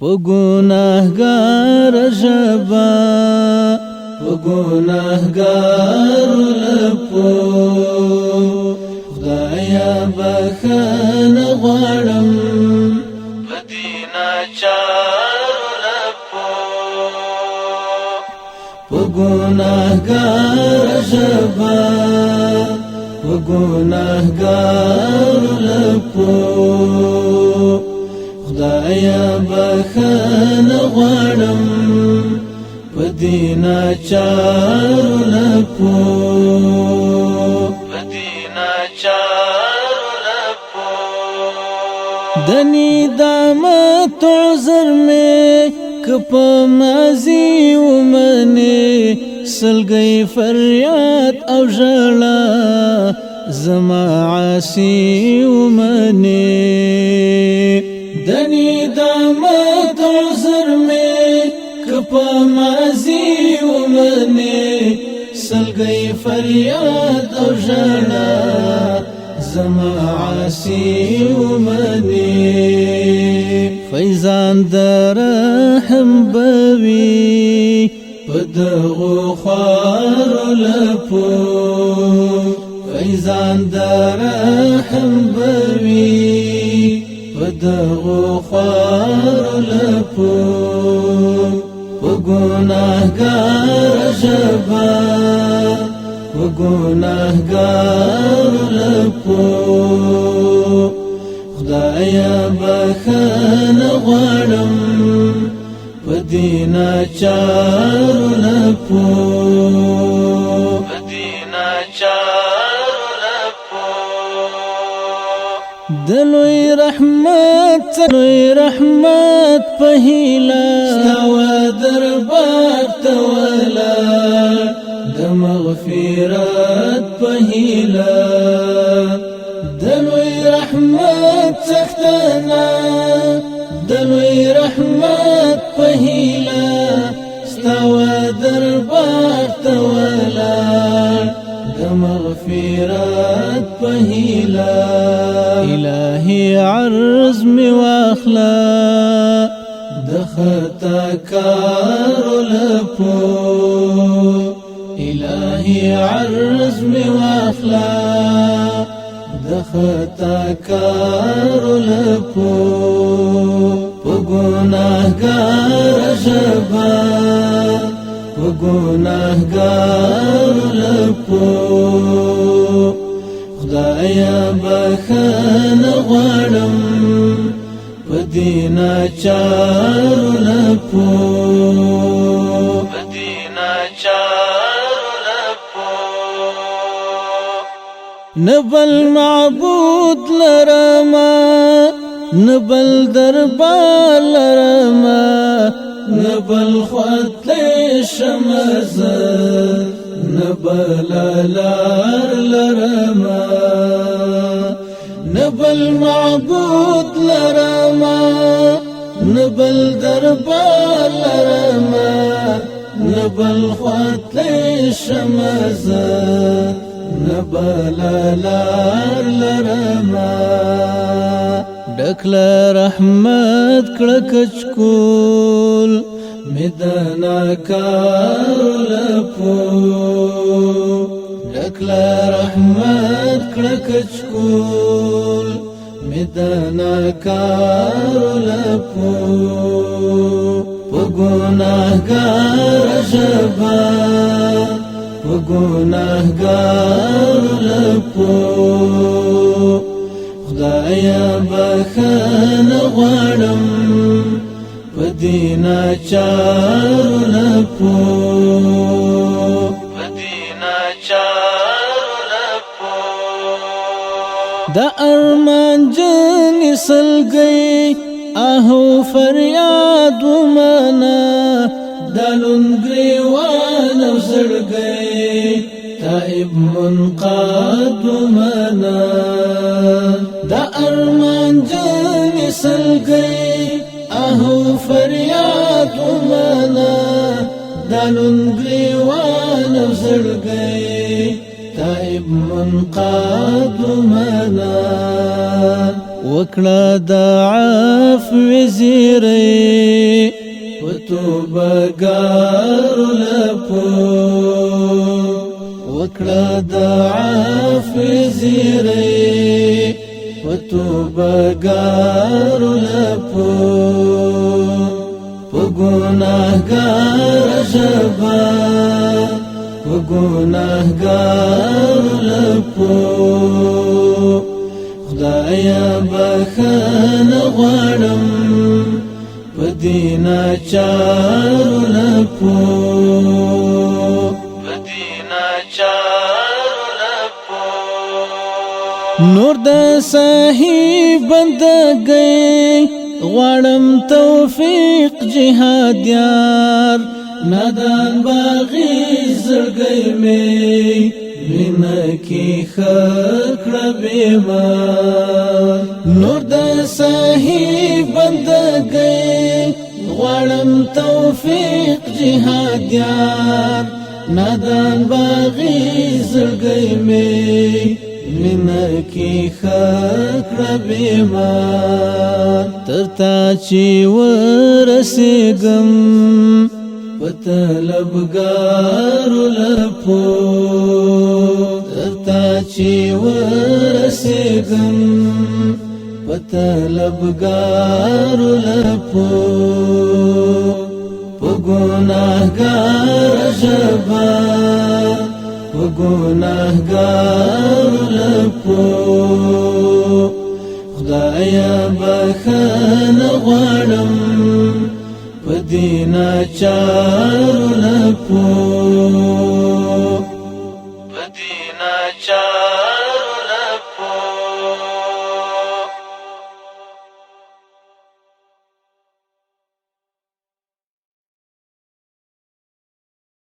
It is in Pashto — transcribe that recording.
په ګناهګار ژبه په ګناهګارو لپو خدایا بخښنه غواړم په دې ناچارو لپو په ګناهګار ژبه په ګناهګارو لپو خدایا بخښنه غواړم په دې ناچارو لپو په دې ناچارو لپو د ندامت عذر مې که په ماضي ومنې سلګۍ فریاد او ژړا زما عاصي ومنې د ندامت عذر مې که په ماضي ومنې سلګۍ فریاد او ژړا زما عاصي ومنې فیضان د رحم بوي په دغو خوارو لپو فیضان د رحم بوي په دغو خوارو لپو په ګناهګار ژبه په ګناهګارو لپو خدایا بخښنه غواړم په دې ناچارو لپو په دې ناچارو لپو د لوی رحمت په هیله ستا دربار ته ولاړ د مغفرت په هیله د لوی رحمت څښتنه د لوی رحمت په هیله ستا دربار ته ولاړ د مغفرت په هیله الهي عرض می واخلا د خطا کارو لپو الهي عرض می واخلا د خطا کارو لپو په ګناهګار ژبه په ګناهګارو لپو خدایا بخښنه غواړم په دې ناچارو لپو په دې ناچارو لپو نبل معبود لرما نبل دربار لرما نبل خطلی شمز نبل لار لرما نبل معبود لرما نبل دربار لرما نبل خطلی شمز نبل لار لرما ډکل رحمت کړه کچکول مدنا کارو لپو ډکل رحمت کړه کچکول مدنا کارو لپو په ګناهګار ژبه په ګناهګارو لپو خدایا بخښنه غواړم په دې ناچارو لپو په دې ناچارو لپو د ارمان جن سلګۍ اهو فریاد ومنه دالون گریوان او زړګۍ تائب منقاد ومنه د ارمان جن سلګۍ اهو فریاد ومنه دالون گریوان او زړګۍ تائب منقاد ومنه وکړه د عفو زیری وتوبګارو لپو وکړه د عفو زیری وتوبګارو لپو په ګناهګار ژبه په ګناهګارو لپو خدایا بخښنه غواړم په دې ناچارو لپو په دې ناچارو لپو نور د صحیح بندګۍ غواړم توفیق جهاد یار نادان باغی زړګی می وینا کی خکړه بیمار نور د صحیح بندګۍ غواړم توفیق جهاد یار نادان باغی زړګی می وینا کی خکړه بیمار ترتا چې ورسېږم پطلبګارو لپو ترتا چې ورسېږم پطلبګارو لپو په ګناهګار ژبه په ګناهګارو لپو خدایا بخښنه غواړم په دې ناچارو لپو په دې ناچارو